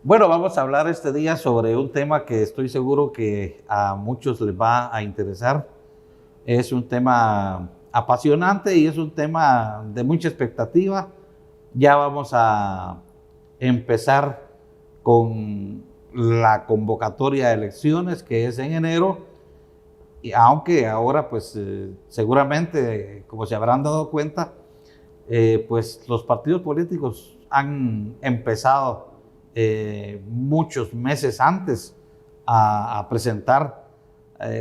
Bueno, vamos a hablar este día sobre un tema que estoy seguro que a muchos les va a interesar. Es un tema apasionante y es un tema de mucha expectativa. Ya vamos a empezar con la convocatoria de elecciones, que es en enero, y aunque ahora pues seguramente, como se habrán dado cuenta, pues los partidos políticos han empezado muchos meses antes a presentar,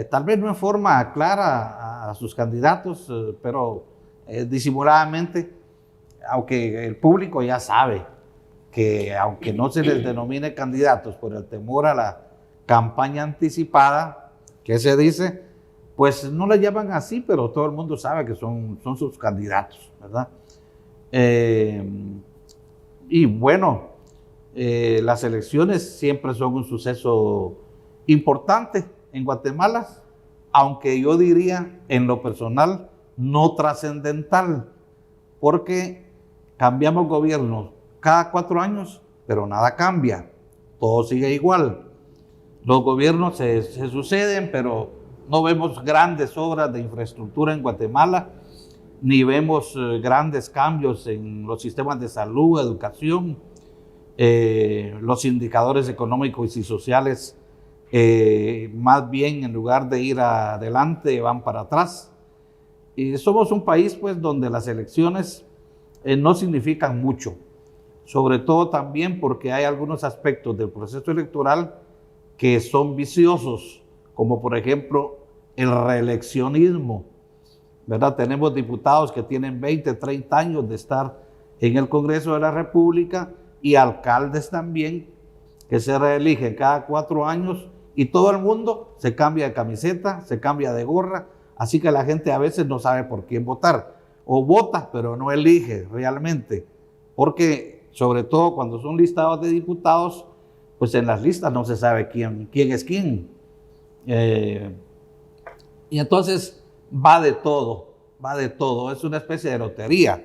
tal vez no en forma clara a sus candidatos, pero disimuladamente, aunque el público ya sabe que aunque no se les denomine candidatos por el temor a la campaña anticipada, que se dice, pues no le llaman así, pero todo el mundo sabe que son sus candidatos, ¿verdad? Y bueno, las elecciones siempre son un suceso importante en Guatemala, aunque yo diría en lo personal no trascendental, porque cambiamos gobierno cada 4 años, pero nada cambia, todo sigue igual. Los gobiernos se suceden, pero no vemos grandes obras de infraestructura en Guatemala, ni vemos grandes cambios en los sistemas de salud, educación, los indicadores económicos y sociales, más bien en lugar de ir adelante van para atrás. Y somos un país pues donde las elecciones no significan mucho, sobre todo también porque hay algunos aspectos del proceso electoral que son viciosos, como por ejemplo el reeleccionismo, ¿verdad? Tenemos diputados que tienen 20, 30 años de estar en el Congreso de la República y alcaldes también que se reeligen cada 4 años y todo el mundo se cambia de camiseta, se cambia de gorra, así que la gente a veces no sabe por quién votar, o vota pero no elige realmente, porque sobre todo cuando son listados de diputados, pues en las listas no se sabe quién es quién. Y entonces va de todo, es una especie de lotería,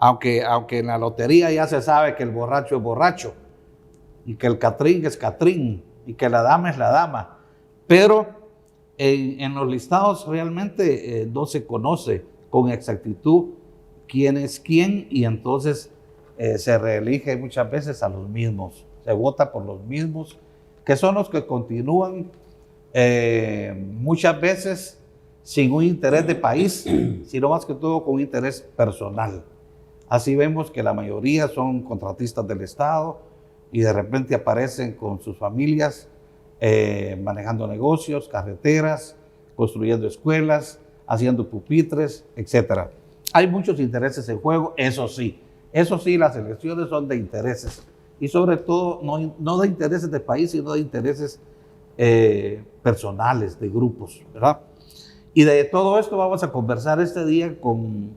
aunque en la lotería ya se sabe que el borracho es borracho, y que el catrín es catrín, y que la dama es la dama, pero en los listados realmente no se conoce con exactitud quién es quién, y entonces se reelige muchas veces a los mismos, se vota por los mismos, que son los que continúan muchas veces sin un interés de país, sino más que todo con un interés personal. Así vemos que la mayoría son contratistas del Estado y de repente aparecen con sus familias manejando negocios, carreteras, construyendo escuelas, haciendo pupitres, etc. Hay muchos intereses en juego, eso sí, las elecciones son de intereses y sobre todo no de intereses de país, sino de intereses personales, de grupos, ¿verdad? Y de todo esto vamos a conversar este día con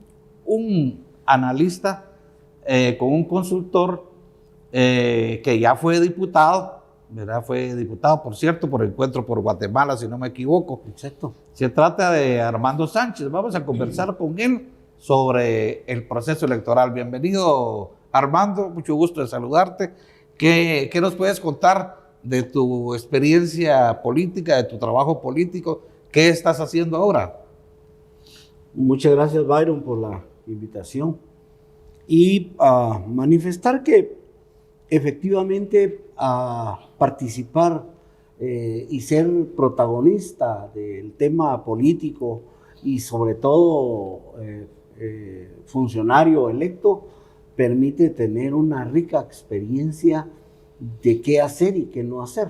un analista, con un consultor que ya fue diputado, ¿verdad? Fue diputado, por cierto, por Encuentro por Guatemala, si no me equivoco. Exacto. Se trata de Armando Sánchez. Vamos a conversar con él sobre el proceso electoral. Bienvenido, Armando, mucho gusto de saludarte. ¿Qué nos puedes contar de tu experiencia política, de tu trabajo político? ¿Qué estás haciendo ahora? Muchas gracias, Byron, por la invitación y manifestar que efectivamente participar y ser protagonista del tema político y sobre todo funcionario electo permite tener una rica experiencia de qué hacer y qué no hacer.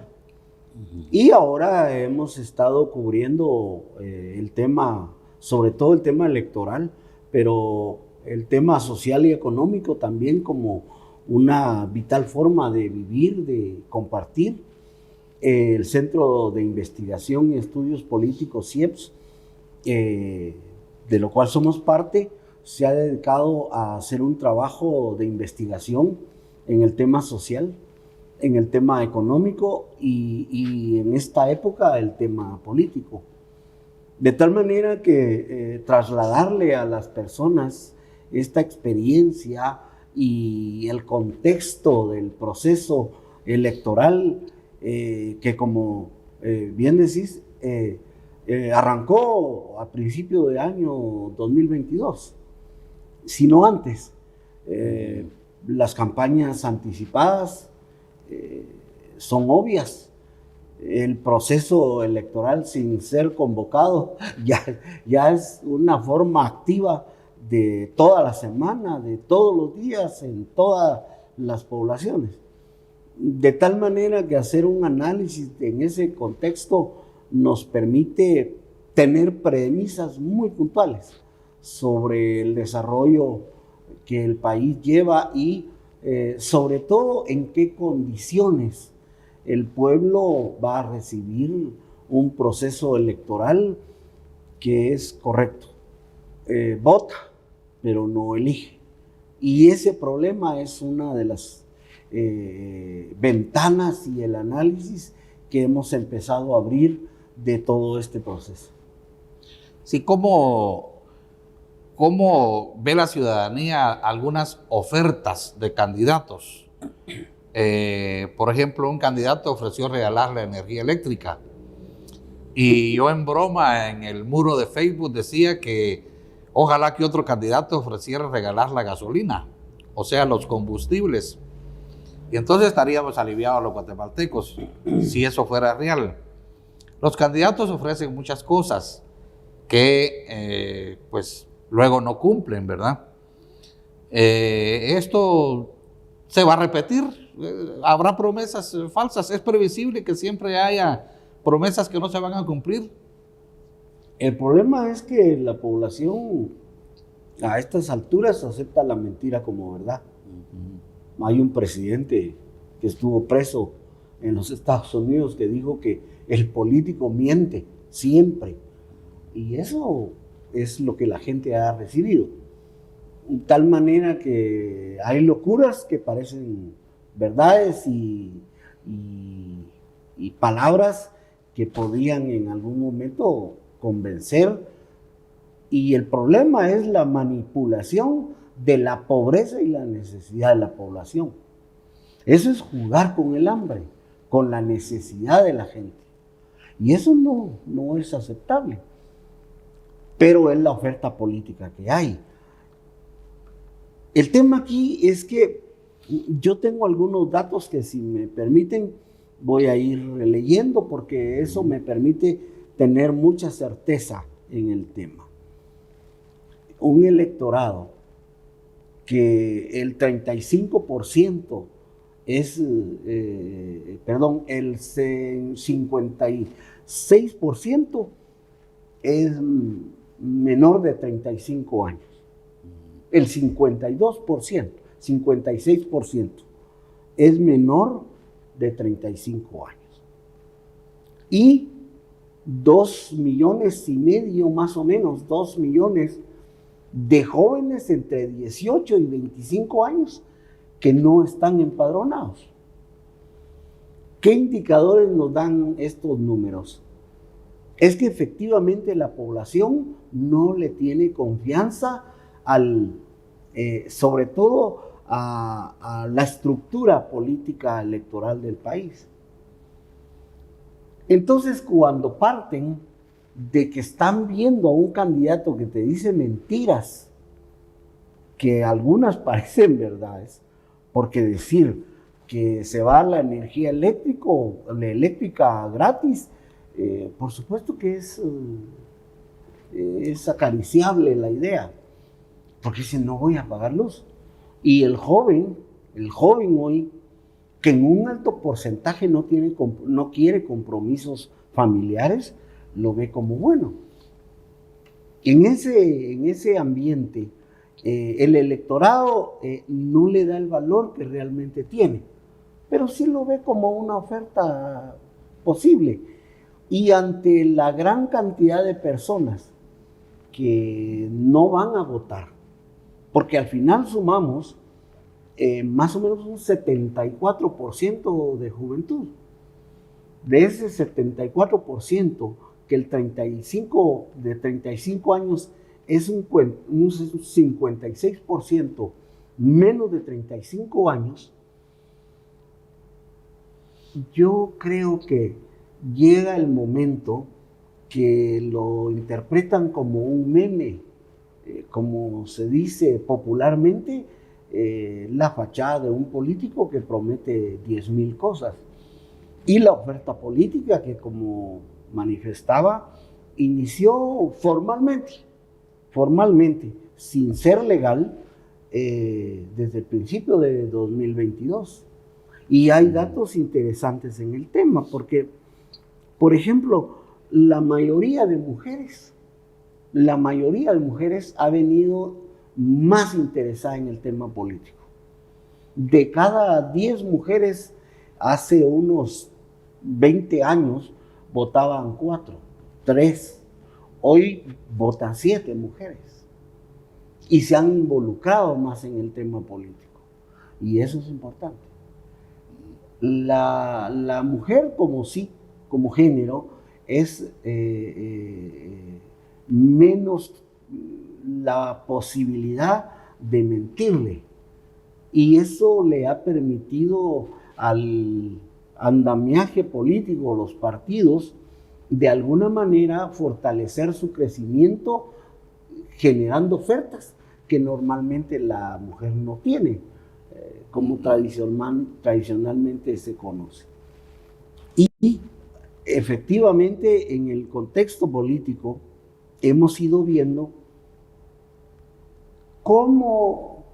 Y ahora hemos estado cubriendo el tema, sobre todo el tema electoral, pero el tema social y económico también como una vital forma de vivir, de compartir. El Centro de Investigación y Estudios Políticos, CIEPS, de lo cual somos parte, se ha dedicado a hacer un trabajo de investigación en el tema social, en el tema económico y en esta época el tema político. De tal manera que trasladarle a las personas esta experiencia y el contexto del proceso electoral que, como bien decís, arrancó a principio de año 2022, sino antes. Las campañas anticipadas son obvias. El proceso electoral sin ser convocado ya es una forma activa de toda la semana, de todos los días, en todas las poblaciones. De tal manera que hacer un análisis en ese contexto nos permite tener premisas muy puntuales sobre el desarrollo que el país lleva y sobre todo en qué condiciones el pueblo va a recibir un proceso electoral que es correcto. Vota, pero no elige. Y ese problema es una de las ventanas y el análisis que hemos empezado a abrir de todo este proceso. Sí, ¿cómo ve la ciudadanía algunas ofertas de candidatos? Por ejemplo, un candidato ofreció regalar la energía eléctrica y yo en broma en el muro de Facebook decía que ojalá que otro candidato ofreciera regalar la gasolina, o sea, los combustibles, y entonces estaríamos aliviados los guatemaltecos si eso fuera real. Los candidatos ofrecen muchas cosas que pues luego no cumplen, ¿verdad? Esto se va a repetir, habrá promesas falsas, es previsible que siempre haya promesas que no se van a cumplir. El problema es que la población a estas alturas acepta la mentira como verdad. Hay un presidente que estuvo preso en los Estados Unidos que dijo que el político miente siempre, y eso es lo que la gente ha recibido. De tal manera que hay locuras que parecen verdades y palabras que podrían en algún momento convencer, y el problema es la manipulación de la pobreza y la necesidad de la población. Eso es jugar con el hambre, con la necesidad de la gente, y eso no es aceptable, pero es la oferta política que hay. El tema aquí es que yo tengo algunos datos que, si me permiten, voy a ir leyendo porque eso me permite tener mucha certeza en el tema. Un electorado que el 35% es, el 56% es menor de 35 años. El 56% es menor de 35 años. Y 2,5 millones, más o menos, 2 millones de jóvenes entre 18 y 25 años que no están empadronados. ¿Qué indicadores nos dan estos números? Es que efectivamente la población no le tiene confianza sobre todo a la estructura política electoral del país. Entonces, cuando parten de que están viendo a un candidato que te dice mentiras, que algunas parecen verdades, porque decir que se va la energía eléctrica gratis, por supuesto que es acariciable la idea, porque dice no voy a pagar luz. Y el joven hoy, que en un alto porcentaje no quiere compromisos familiares, lo ve como bueno. En ese ambiente, el electorado no le da el valor que realmente tiene, pero sí lo ve como una oferta posible. Y ante la gran cantidad de personas que no van a votar, porque al final sumamos más o menos un 74% de juventud. De ese 74%, que el 35 años es un 56% menos de 35 años, Yo creo que llega el momento que lo interpretan como un meme, como se dice popularmente, la fachada de un político que promete 10,000 cosas. Y la oferta política que, como manifestaba, inició formalmente, sin ser legal, desde el principio de 2022. Y hay datos interesantes en el tema, porque, por ejemplo, la mayoría de mujeres ha venido más interesada en el tema político. De cada 10 mujeres, hace unos 20 años, votaban 4, 3. Hoy votan 7 mujeres. Y se han involucrado más en el tema político. Y eso es importante. La mujer como género es menos la posibilidad de mentirle. Y eso le ha permitido al andamiaje político, los partidos, de alguna manera fortalecer su crecimiento generando ofertas que normalmente la mujer no tiene, como tradicionalmente se conoce. Y efectivamente en el contexto político hemos ido viendo cómo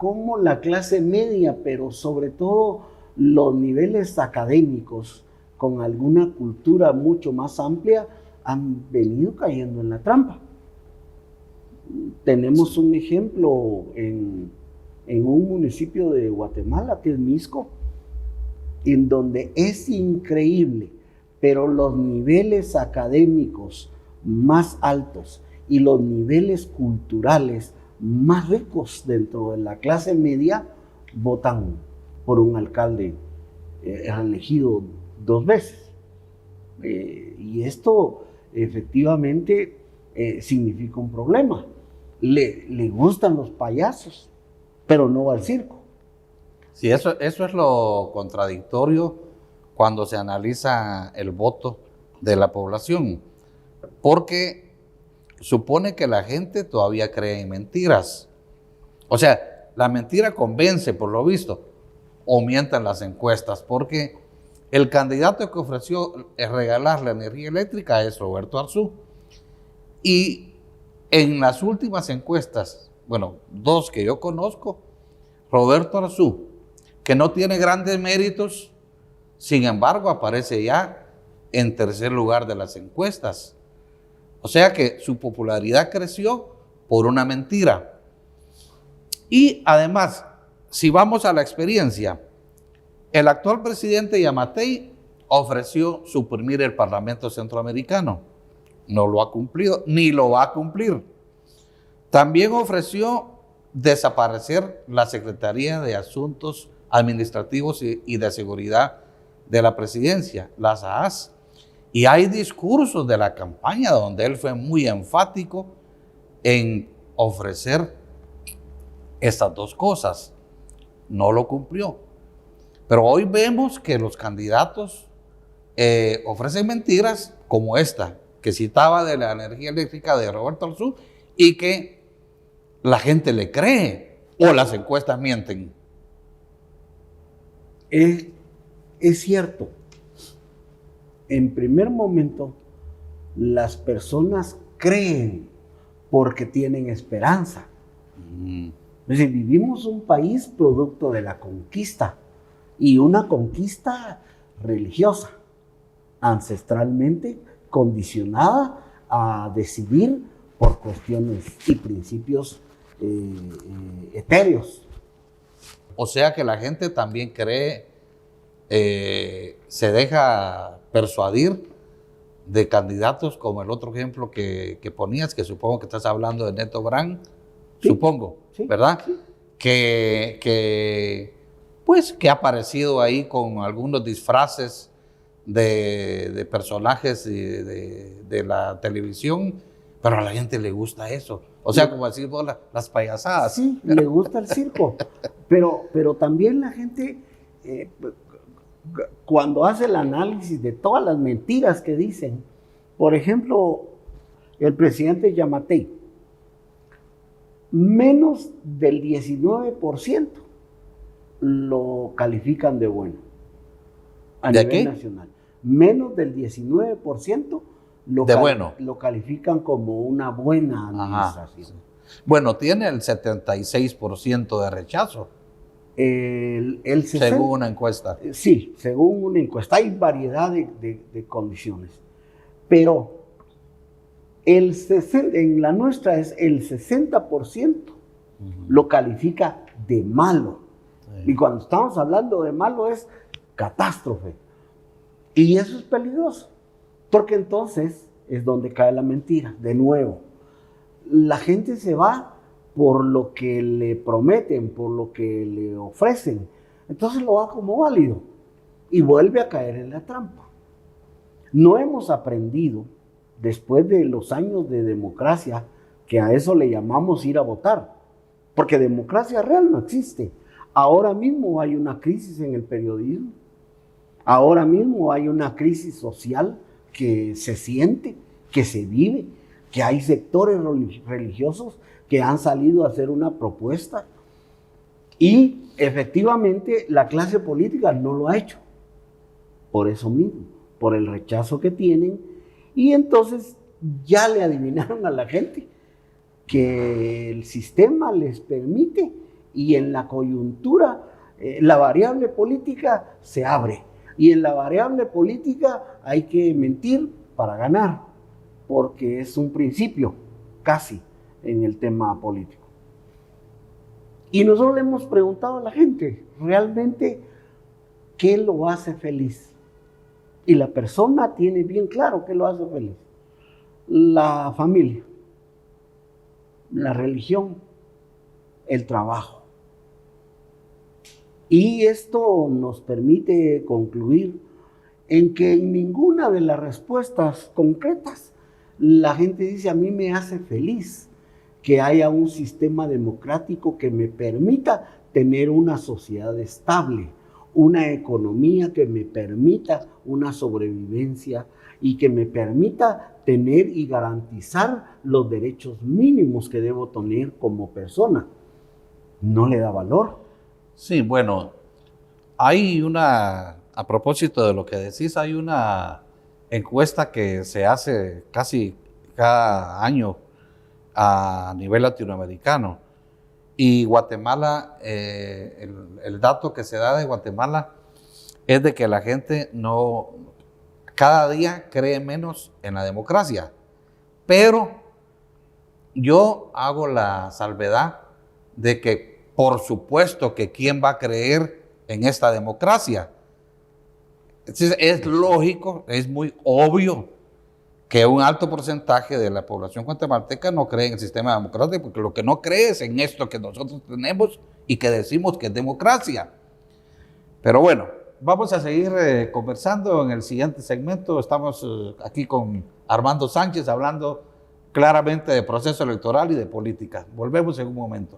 la clase media, pero sobre todo los niveles académicos con alguna cultura mucho más amplia, han venido cayendo en la trampa. Tenemos un ejemplo en un municipio de Guatemala, que es Mixco, en donde es increíble, pero los niveles académicos más altos y los niveles culturales más ricos dentro de la clase media votan por un alcalde elegido 2 veces. Y esto efectivamente significa un problema. Le gustan los payasos, pero no va al circo. Sí, eso es lo contradictorio cuando se analiza el voto de la población, porque supone que la gente todavía cree en mentiras. O sea, la mentira convence, por lo visto, o mientan las encuestas, porque el candidato que ofreció regalar la energía eléctrica es Roberto Arzú. Y en las últimas encuestas, bueno, 2 que yo conozco, Roberto Arzú, que no tiene grandes méritos, sin embargo aparece ya en tercer lugar de las encuestas. O sea que su popularidad creció por una mentira. Y además, si vamos a la experiencia, el actual presidente Yamatei ofreció suprimir el Parlamento Centroamericano. No lo ha cumplido, ni lo va a cumplir. También ofreció desaparecer la Secretaría de Asuntos Administrativos y de Seguridad de la Presidencia, las AAS. Y hay discursos de la campaña donde él fue muy enfático en ofrecer estas 2 cosas. No lo cumplió. Pero hoy vemos que los candidatos ofrecen mentiras como esta, que citaba de la energía eléctrica de Roberto Arzú, y que la gente le cree, o las encuestas mienten. Es cierto. En primer momento, las personas creen porque tienen esperanza. Es decir, vivimos un país producto de la conquista, y una conquista religiosa, ancestralmente condicionada a decidir por cuestiones y principios etéreos. O sea que la gente también cree, se deja persuadir de candidatos como el otro ejemplo que ponías, que supongo que estás hablando de Neto Brand, sí, supongo, sí, ¿verdad? Sí. Que ha aparecido ahí con algunos disfraces de personajes de la televisión, pero a la gente le gusta eso. O sea, como decir vos, las payasadas. Sí, le gusta el circo, pero también la gente cuando hace el análisis de todas las mentiras que dicen, por ejemplo, el presidente Yamatei, menos del 19% lo califican de bueno a ¿De nivel qué? nacional. Menos del 19% lo califican como una buena administración. Ajá. Bueno, tiene el 76% de rechazo, según una encuesta. Sí, según una encuesta. Hay variedad de condiciones. Pero en la nuestra es el 60% lo califica de malo. Sí. Y cuando estamos hablando de malo es catástrofe. Y eso es peligroso, porque entonces es donde cae la mentira. De nuevo, la gente se va por lo que le prometen, por lo que le ofrecen. Entonces lo da como válido y vuelve a caer en la trampa. No hemos aprendido, después de los años de democracia, que a eso le llamamos ir a votar, porque democracia real no existe. Ahora mismo hay una crisis en el periodismo, ahora mismo hay una crisis social que se siente, que se vive, que hay sectores religiosos que han salido a hacer una propuesta y efectivamente la clase política no lo ha hecho, por eso mismo, por el rechazo que tienen, y entonces ya le adivinaron a la gente que el sistema les permite y en la coyuntura la variable política se abre y en la variable política hay que mentir para ganar, porque es un principio casi en el tema político. Y nosotros le hemos preguntado a la gente, realmente, ¿qué lo hace feliz? Y la persona tiene bien claro qué lo hace feliz. La familia, la religión, el trabajo. Y esto nos permite concluir en que en ninguna de las respuestas concretas la gente dice: a mí me hace feliz que haya un sistema democrático que me permita tener una sociedad estable, una economía que me permita una sobrevivencia y que me permita tener y garantizar los derechos mínimos que debo tener como persona. No le da valor. Sí, bueno, hay a propósito de lo que decís, hay una encuesta que se hace casi cada año a nivel latinoamericano. Y Guatemala, el dato que se da de Guatemala es de que la gente cada día cree menos en la democracia. Pero yo hago la salvedad de que, por supuesto, que quién va a creer en esta democracia. Entonces, es lógico, es muy obvio que un alto porcentaje de la población guatemalteca no cree en el sistema democrático, porque lo que no cree es en esto que nosotros tenemos y que decimos que es democracia. Pero bueno, vamos a seguir conversando en el siguiente segmento. Estamos aquí con Armando Sánchez hablando claramente de proceso electoral y de política. Volvemos en un momento.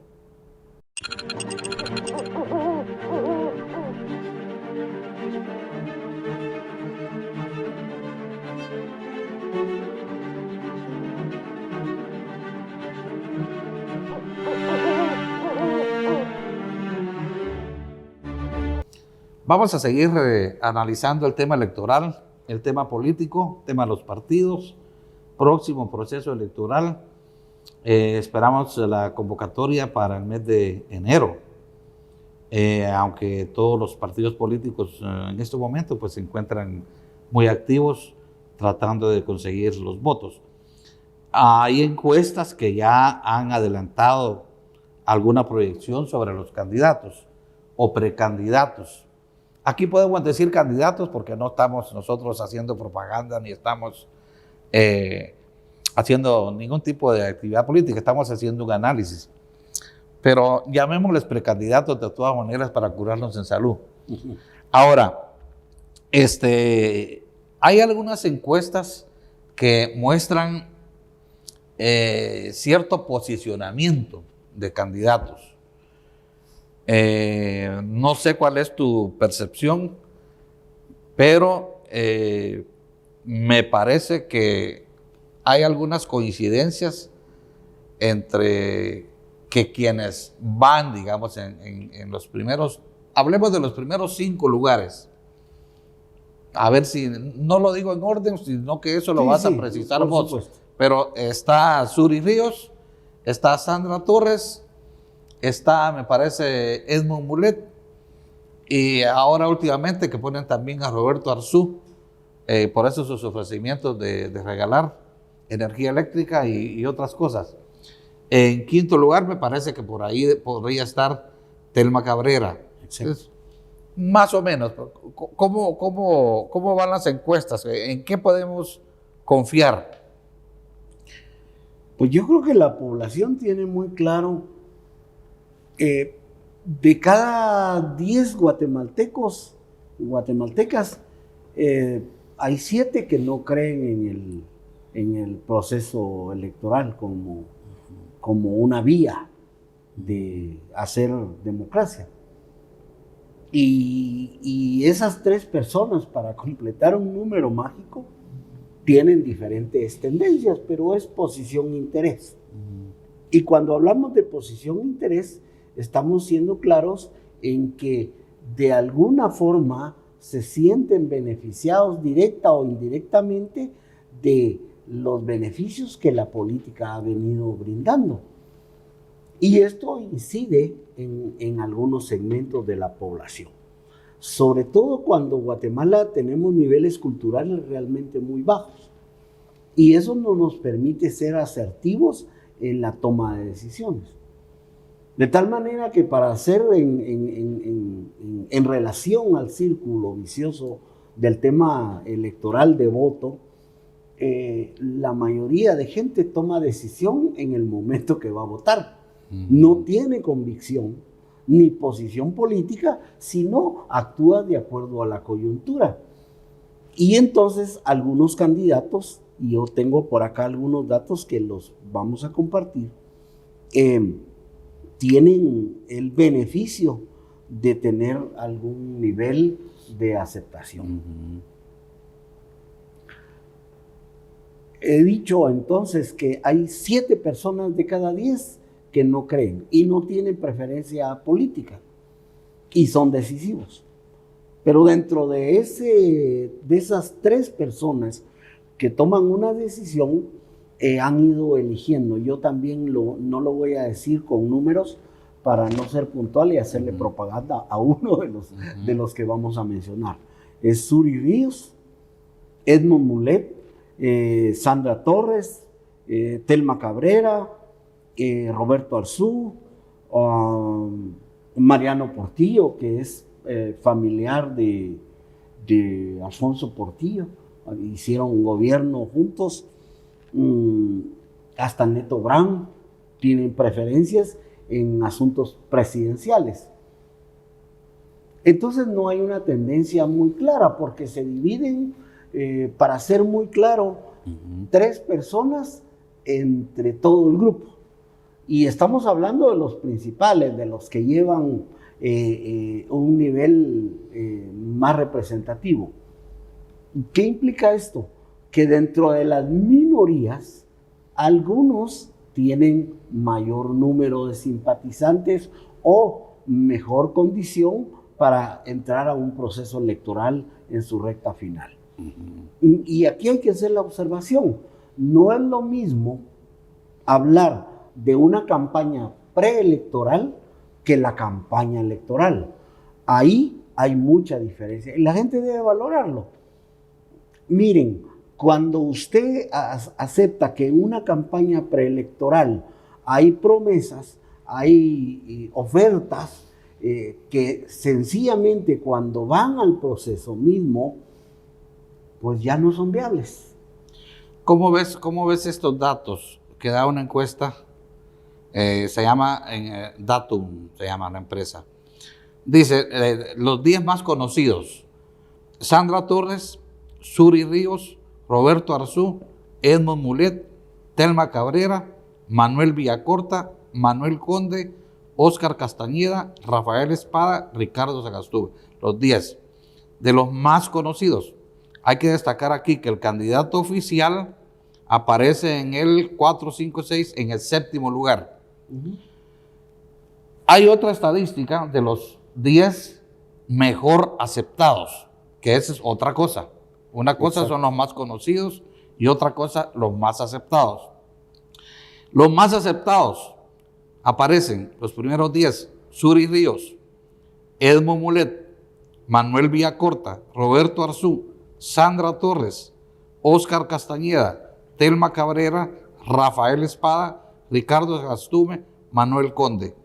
Vamos a seguir analizando el tema electoral, el tema político, el tema de los partidos, próximo proceso electoral. Esperamos la convocatoria para el mes de enero, aunque todos los partidos políticos en este momento pues, se encuentran muy activos tratando de conseguir los votos. Hay encuestas que ya han adelantado alguna proyección sobre los candidatos o precandidatos. Aquí podemos decir candidatos porque no estamos nosotros haciendo propaganda ni estamos haciendo ningún tipo de actividad política, estamos haciendo un análisis. Pero llamémosles precandidatos de todas maneras para curarnos en salud. Ahora, hay algunas encuestas que muestran cierto posicionamiento de candidatos. No sé cuál es tu percepción, pero me parece que hay algunas coincidencias entre que quienes van, digamos, en los primeros, hablemos de los primeros 5 lugares, a ver si, no lo digo en orden, sino que eso lo vas a precisar vos, supuesto. pero está Suri Ríos, está Sandra Torres, está, me parece, Edmond Mulet, y ahora últimamente que ponen también a Roberto Arzú, por eso sus ofrecimientos de regalar energía eléctrica y otras cosas. En quinto lugar, me parece que por ahí podría estar Telma Cabrera. Entonces, más o menos, ¿cómo van las encuestas? ¿En qué podemos confiar? Pues yo creo que la población tiene muy claro, de cada 10 guatemaltecos, guatemaltecas, hay 7 que no creen en el proceso electoral como una vía de hacer democracia. Y esas 3 personas, para completar un número mágico, tienen diferentes tendencias, pero es posición-interés. Y cuando hablamos de posición-interés, estamos siendo claros en que de alguna forma se sienten beneficiados directa o indirectamente de los beneficios que la política ha venido brindando. Y esto incide en algunos segmentos de la población. Sobre todo cuando en Guatemala tenemos niveles culturales realmente muy bajos. Y eso no nos permite ser asertivos en la toma de decisiones. De tal manera que para hacer en relación al círculo vicioso del tema electoral de voto, la mayoría de gente toma decisión en el momento que va a votar. No tiene convicción ni posición política, sino actúa de acuerdo a la coyuntura. Y entonces algunos candidatos, y yo tengo por acá algunos datos que los vamos a compartir, tienen el beneficio de tener algún nivel de aceptación. He dicho entonces que hay 7 personas de cada 10 que no creen y no tienen preferencia política y son decisivos. Pero dentro de esas 3 personas que toman una decisión, han ido eligiendo. Yo también no lo voy a decir con números para no ser puntual y hacerle propaganda a uno de los que vamos a mencionar. Es Suri Ríos, Edmond Mulet, Sandra Torres, Telma Cabrera, Roberto Arzú, Mariano Portillo, que es familiar de Alfonso Portillo. Hicieron un gobierno juntos. Hasta Neto Brand tienen preferencias en asuntos presidenciales. Entonces no hay una tendencia muy clara porque se dividen, para ser muy claro, 3 personas entre todo el grupo. Y estamos hablando de los principales, de los que llevan un nivel más representativo. ¿Qué implica esto? Que dentro de las minorías, algunos tienen mayor número de simpatizantes o mejor condición para entrar a un proceso electoral en su recta final. Y aquí hay que hacer la observación. No es lo mismo hablar de una campaña preelectoral que la campaña electoral. Ahí hay mucha diferencia y la gente debe valorarlo. Miren, cuando usted acepta que en una campaña preelectoral hay promesas, hay ofertas que sencillamente cuando van al proceso mismo, pues ya no son viables. ¿Cómo ves estos datos que da una encuesta? Se llama Datum, se llama la empresa. Dice, los 10 más conocidos: Sandra Torres, Suri Ríos, Roberto Arzú, Edmond Mulet, Telma Cabrera, Manuel Villacorta, Manuel Conde, Óscar Castañeda, Rafael Espada, Ricardo Sagastú. Los 10. de los más conocidos. Hay que destacar aquí que el candidato oficial aparece en el 4, 5, 6, en el 7º lugar. Hay otra estadística de los 10 mejor aceptados, que esa es otra cosa. Una cosa son los más conocidos y otra cosa los más aceptados. Los más aceptados aparecen los primeros 10, Suri Ríos, Edmo Mulet, Manuel Villacorta, Roberto Arzú, Sandra Torres, Óscar Castañeda, Telma Cabrera, Rafael Espada, Ricardo Gastume, Manuel Conde.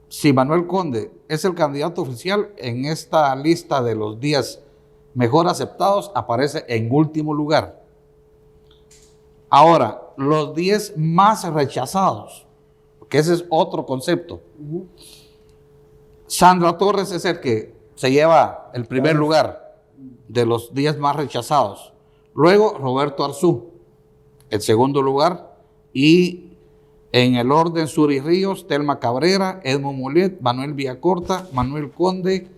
Si Manuel Conde es el candidato oficial, en esta lista de los 10 mejor aceptados aparece en último lugar. Ahora, los 10 más rechazados, que ese es otro concepto. Sandra Torres es el que se lleva el primer lugar de los 10 más rechazados. Luego Roberto Arzú, el segundo lugar, y en el orden Suri Ríos, Telma Cabrera, Edmo Mulet, Manuel Villacorta, Manuel Conde,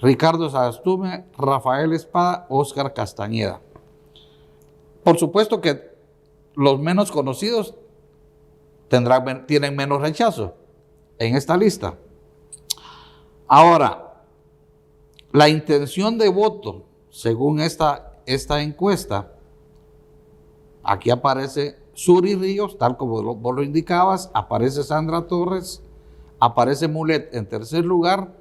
Ricardo Sagastume, Rafael Espada, Óscar Castañeda. Por supuesto que los menos conocidos tienen menos rechazo en esta lista. Ahora, la intención de voto, según esta encuesta, aquí aparece Suri Ríos, tal como vos lo indicabas, aparece Sandra Torres, aparece Mulet en tercer lugar,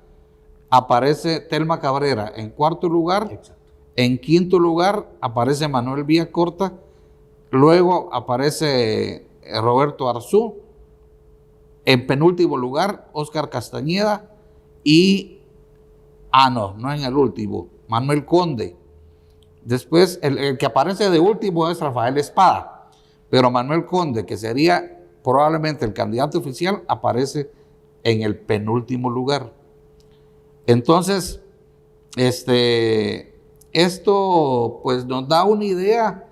aparece Telma Cabrera en cuarto lugar. Exacto. En quinto lugar aparece Manuel Villacorta, luego aparece Roberto Arzú, en penúltimo lugar Óscar Castañeda y, no en el último, Manuel Conde. Después el que aparece de último es Rafael Espada, pero Manuel Conde, que sería probablemente el candidato oficial, aparece en el penúltimo lugar. Entonces, esto pues nos da una idea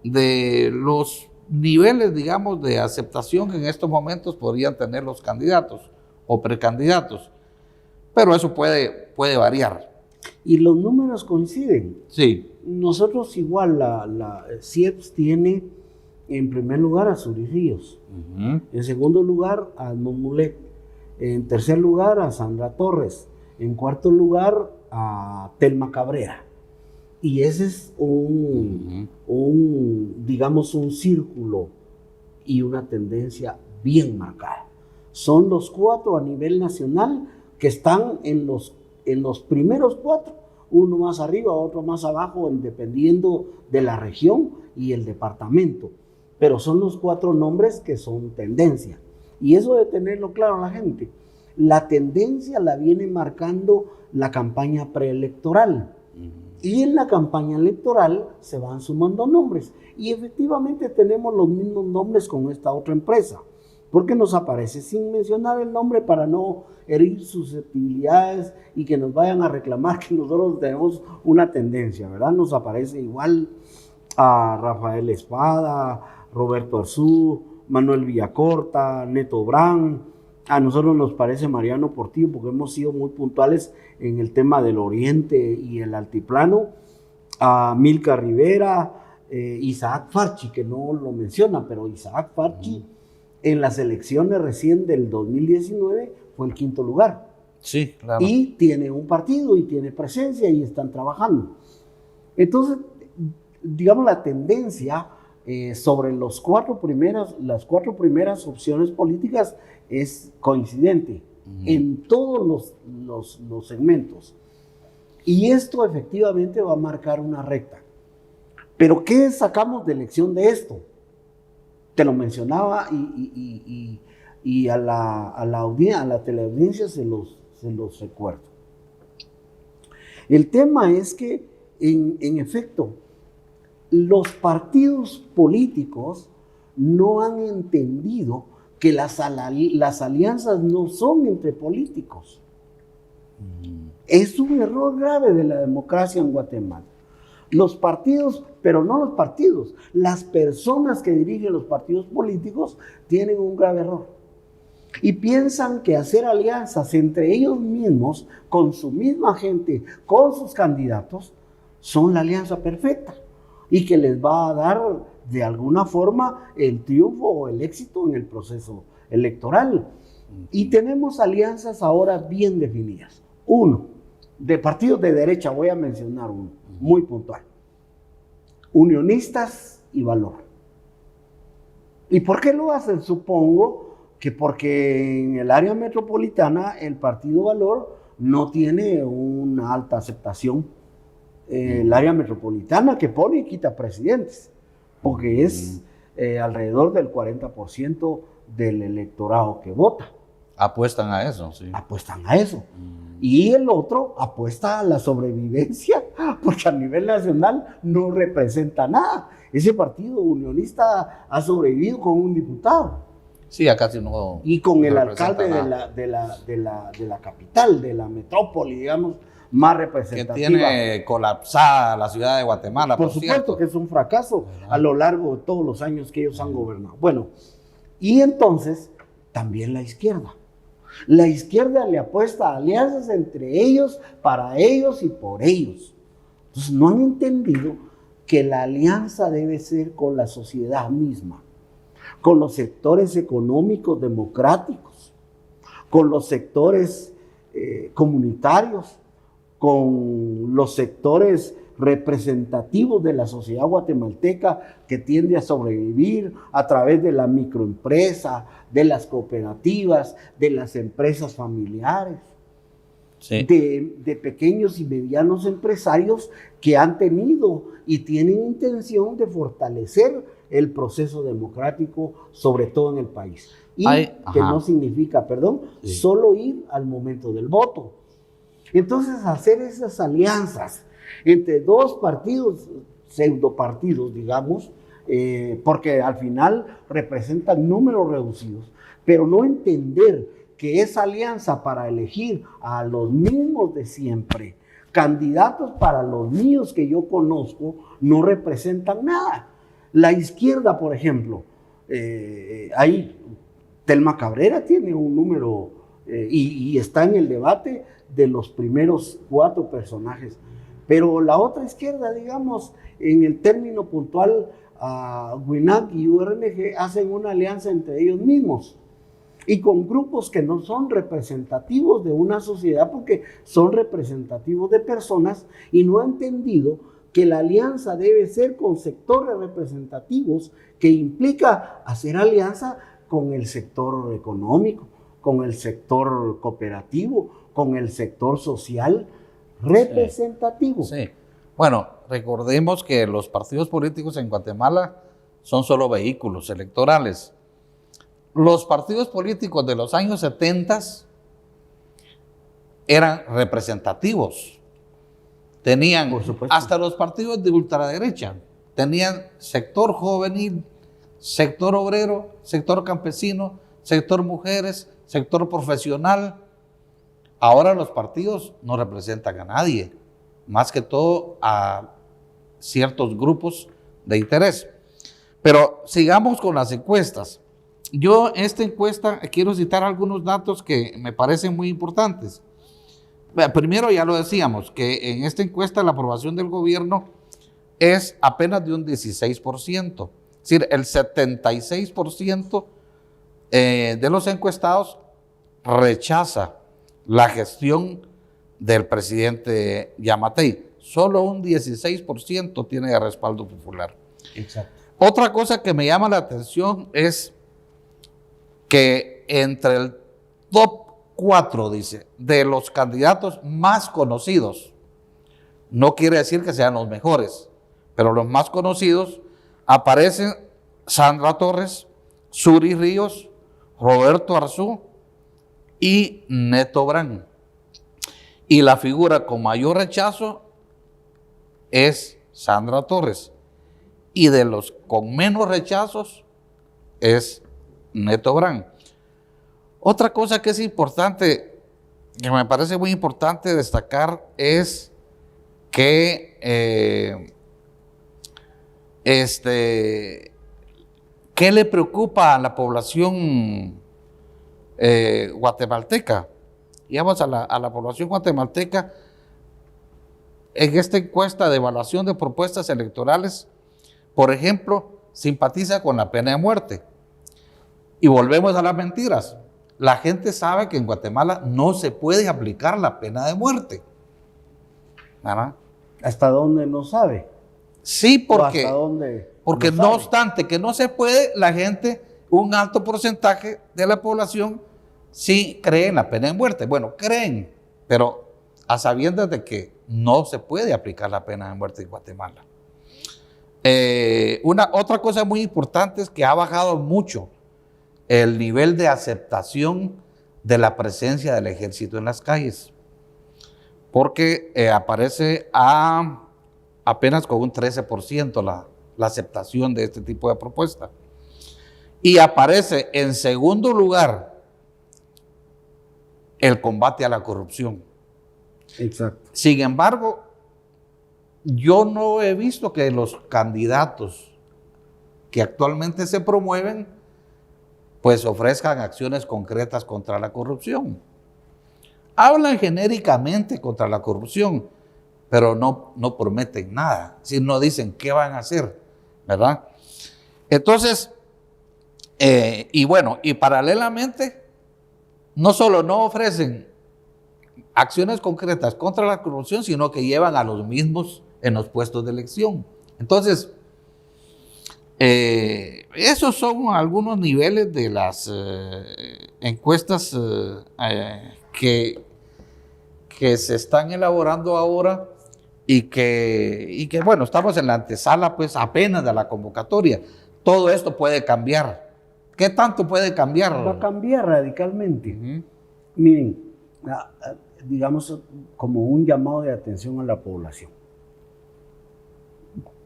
de los niveles, digamos, de aceptación que en estos momentos podrían tener los candidatos o precandidatos, pero eso puede variar. Y los números coinciden. Sí. Nosotros igual, la CIEPS tiene en primer lugar a Suri Ríos, en segundo lugar a Edmo Mulet, en tercer lugar a Sandra Torres, en cuarto lugar a Telma Cabrera. Y ese es digamos, un círculo y una tendencia bien marcada. Son los 4 a nivel nacional que están en los primeros 4, uno más arriba, otro más abajo, dependiendo de la región y el departamento. Pero son los 4 nombres que son tendencia. Y eso debe tenerlo claro la gente. La tendencia la viene marcando la campaña preelectoral. Y en la campaña electoral se van sumando nombres. Y efectivamente tenemos los mismos nombres con esta otra empresa. Porque nos aparece sin mencionar el nombre para no herir susceptibilidades y que nos vayan a reclamar que nosotros tenemos una tendencia, ¿verdad? Nos aparece igual a Rafael Espada, Roberto Arzú, Manuel Villacorta, Neto Brand. A nosotros nos parece Mariano Portillo porque hemos sido muy puntuales en el tema del oriente y el altiplano. A Milka Rivera, Isaac Farchi, que no lo menciona, pero Isaac Farchi en las elecciones recién del 2019 fue el 5º lugar. Sí, claro. Y tiene un partido y tiene presencia y están trabajando. Entonces, digamos, la tendencia sobre las 4 primeras opciones políticas es coincidente en todos los segmentos. Y esto efectivamente va a marcar una recta. Pero ¿qué sacamos de lección de esto? Te lo mencionaba y a la teleaudiencia se los recuerdo. El tema es que, en efecto, los partidos políticos no han entendido que las alianzas no son entre políticos. Es un error grave de la democracia en Guatemala. Los partidos, pero no los partidos, las personas que dirigen los partidos políticos tienen un grave error. Y piensan que hacer alianzas entre ellos mismos, con su misma gente, con sus candidatos, son la alianza perfecta y que les va a dar de alguna forma el triunfo o el éxito en el proceso electoral. Y tenemos alianzas ahora bien definidas. Uno, de partidos de derecha, voy a mencionar uno, muy puntual. Unionistas y Valor. ¿Y por qué lo hacen? Supongo que porque en el área metropolitana el Partido Valor no tiene una alta aceptación. El área metropolitana que pone y quita presidentes, porque es alrededor del 40% del electorado que vota. Apuestan a eso, sí. Apuestan a eso. Y el otro apuesta a la sobrevivencia, porque a nivel nacional no representa nada. Ese partido unionista ha sobrevivido con un diputado. Sí, acá sí no. Y con el no alcalde de la capital, de la metrópoli, digamos, más representativa. Que tiene colapsada la ciudad de Guatemala, por supuesto cierto. Que es un fracaso a lo largo de todos los años que ellos han gobernado. Bueno, y entonces también la izquierda. La izquierda le apuesta a alianzas entre ellos, para ellos y por ellos. Entonces no han entendido que la alianza debe ser con la sociedad misma, con los sectores económicos democráticos, con los sectores comunitarios, con los sectores representativos de la sociedad guatemalteca que tiende a sobrevivir a través de la microempresa, de las cooperativas, de las empresas familiares, sí, de pequeños y medianos empresarios que han tenido y tienen intención de fortalecer el proceso democrático, sobre todo en el país. Y que no significa, sí, solo ir al momento del voto. Entonces, hacer esas alianzas entre dos partidos, pseudopartidos, digamos, porque al final representan números reducidos, pero no entender que esa alianza para elegir a los mismos de siempre, candidatos para los míos que yo conozco, no representan nada. La izquierda, por ejemplo, ahí Telma Cabrera tiene un número y está en el debate de los primeros 4 personajes. Pero la otra izquierda, digamos, en el término puntual, WINAC y URNG hacen una alianza entre ellos mismos y con grupos que no son representativos de una sociedad, porque son representativos de personas, y no han entendido que la alianza debe ser con sectores representativos, que implica hacer alianza con el sector económico, con el sector cooperativo, con el sector social representativo. Sí. Bueno, recordemos que los partidos políticos en Guatemala son solo vehículos electorales. Los partidos políticos de los años 70 eran representativos. Tenían, hasta los partidos de ultraderecha, tenían sector juvenil, sector obrero, sector campesino, sector mujeres, sector profesional. Ahora los partidos no representan a nadie, más que todo a ciertos grupos de interés. Pero sigamos con las encuestas. Yo esta encuesta quiero citar algunos datos que me parecen muy importantes. Primero, ya lo decíamos, que en esta encuesta la aprobación del gobierno es apenas de un 16%. Es decir, el 76% de los encuestados rechaza la gestión del presidente Yamatei. Solo un 16% tiene de respaldo popular. Exacto. Otra cosa que me llama la atención es que entre el top 4, dice, de los candidatos más conocidos, no quiere decir que sean los mejores, pero los más conocidos, aparecen Sandra Torres, Suri Ríos, Roberto Arzú y Neto Brand. Y la figura con mayor rechazo es Sandra Torres. Y de los con menos rechazos es Neto Brand. Otra cosa que es importante, que me parece muy importante destacar, es que ¿qué le preocupa a la población guatemalteca. Digamos a la población guatemalteca, en esta encuesta de evaluación de propuestas electorales, por ejemplo, simpatiza con la pena de muerte. Y volvemos a las mentiras. La gente sabe que en Guatemala no se puede aplicar la pena de muerte. ¿Verdad? ¿Hasta dónde no sabe? Sí, porque no obstante que no se puede, la gente, un alto porcentaje de la población sí cree en la pena de muerte. Bueno, creen, pero a sabiendas de que no se puede aplicar la pena de muerte en Guatemala. Otra cosa muy importante es que ha bajado mucho el nivel de aceptación de la presencia del ejército en las calles, porque aparece apenas con un 13% la aceptación de este tipo de propuesta. Y aparece en segundo lugar el combate a la corrupción. Exacto. Sin embargo, yo no he visto que los candidatos que actualmente se promueven pues ofrezcan acciones concretas contra la corrupción. Hablan genéricamente contra la corrupción, pero no prometen nada, si no dicen qué van a hacer, ¿verdad? Entonces, y paralelamente, no solo no ofrecen acciones concretas contra la corrupción, sino que llevan a los mismos en los puestos de elección. Entonces, esos son algunos niveles de las encuestas que se están elaborando ahora y que, bueno, estamos en la antesala pues apenas de la convocatoria. Todo esto puede cambiar. ¿Qué tanto puede cambiar? Va a cambiar radicalmente. Miren, digamos como un llamado de atención a la población.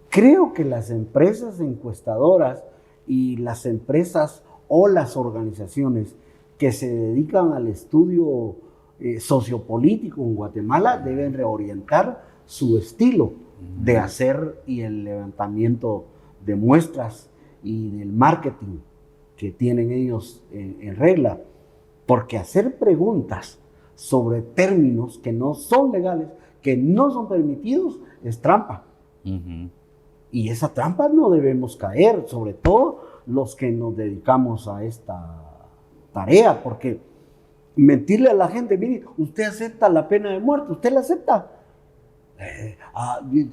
Creo que las empresas encuestadoras y las empresas o las organizaciones que se dedican al estudio sociopolítico en Guatemala deben reorientar su estilo de hacer y el levantamiento de muestras y del marketing que tienen ellos en regla, porque hacer preguntas sobre términos que no son legales, que no son permitidos, es trampa. Y esa trampa no debemos caer, sobre todo los que nos dedicamos a esta tarea, porque mentirle a la gente, mire, usted acepta la pena de muerte, ¿usted la acepta?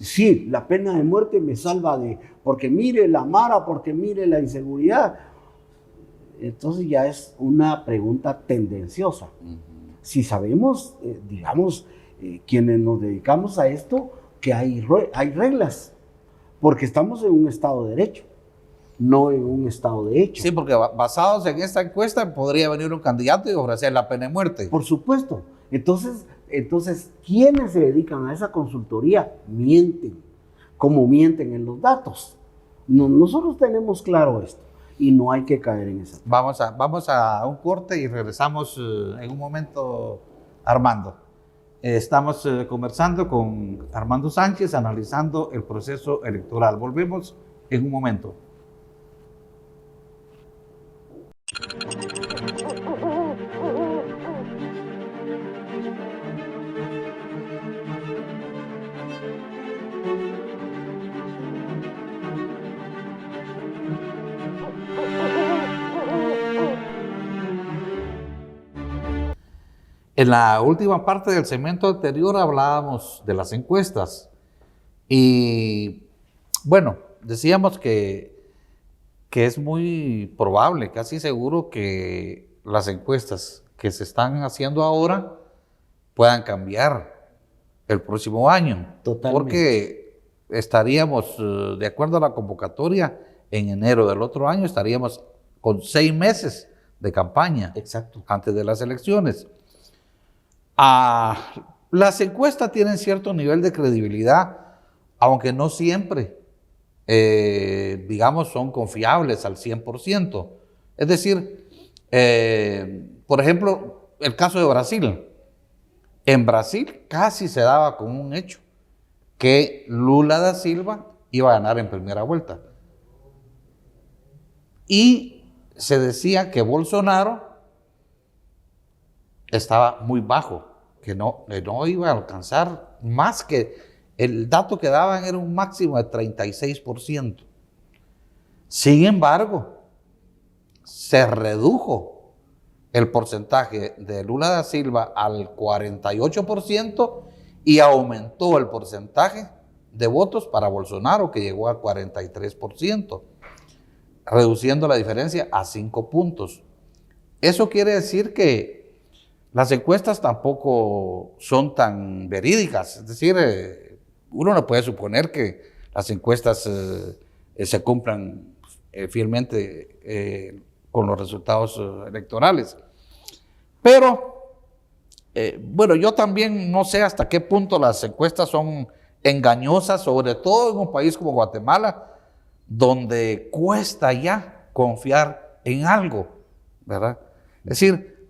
Sí, la pena de muerte me salva porque mire la mara, porque mire la inseguridad. Entonces ya es una pregunta tendenciosa. Si sabemos, quienes nos dedicamos a esto, que hay reglas, porque estamos en un Estado de Derecho, no en un Estado de hecho. Sí, porque basados en esta encuesta podría venir un candidato y ofrecer la pena de muerte. Por supuesto. Entonces, quienes se dedican a esa consultoría mienten, como mienten en los datos. Nosotros tenemos claro esto y no hay que caer en esa. Vamos a un corte y regresamos en un momento, Armando. Estamos conversando con Armando Sánchez, analizando el proceso electoral. Volvemos en un momento. En la última parte del segmento anterior hablábamos de las encuestas y bueno, decíamos que es muy probable, casi seguro que las encuestas que se están haciendo ahora puedan cambiar el próximo año. Totalmente. Porque estaríamos, de acuerdo a la convocatoria, en enero del otro año estaríamos con 6 meses de campaña. Exacto. Antes de las elecciones. Las encuestas tienen cierto nivel de credibilidad, aunque no siempre, son confiables al 100%. Es decir, por ejemplo, el caso de Brasil. En Brasil casi se daba como un hecho que Lula da Silva iba a ganar en primera vuelta. Y se decía que Bolsonaro estaba muy bajo, que no iba a alcanzar más que el dato que daban era un máximo de 36%. Sin embargo, se redujo el porcentaje de Lula da Silva al 48% y aumentó el porcentaje de votos para Bolsonaro, que llegó a 43%, reduciendo la diferencia a 5 puntos. Eso quiere decir que las encuestas tampoco son tan verídicas, es decir, uno no puede suponer que las encuestas se cumplan fielmente con los resultados electorales. Pero, bueno, yo también no sé hasta qué punto las encuestas son engañosas, sobre todo en un país como Guatemala, donde cuesta ya confiar en algo, ¿verdad? Es decir,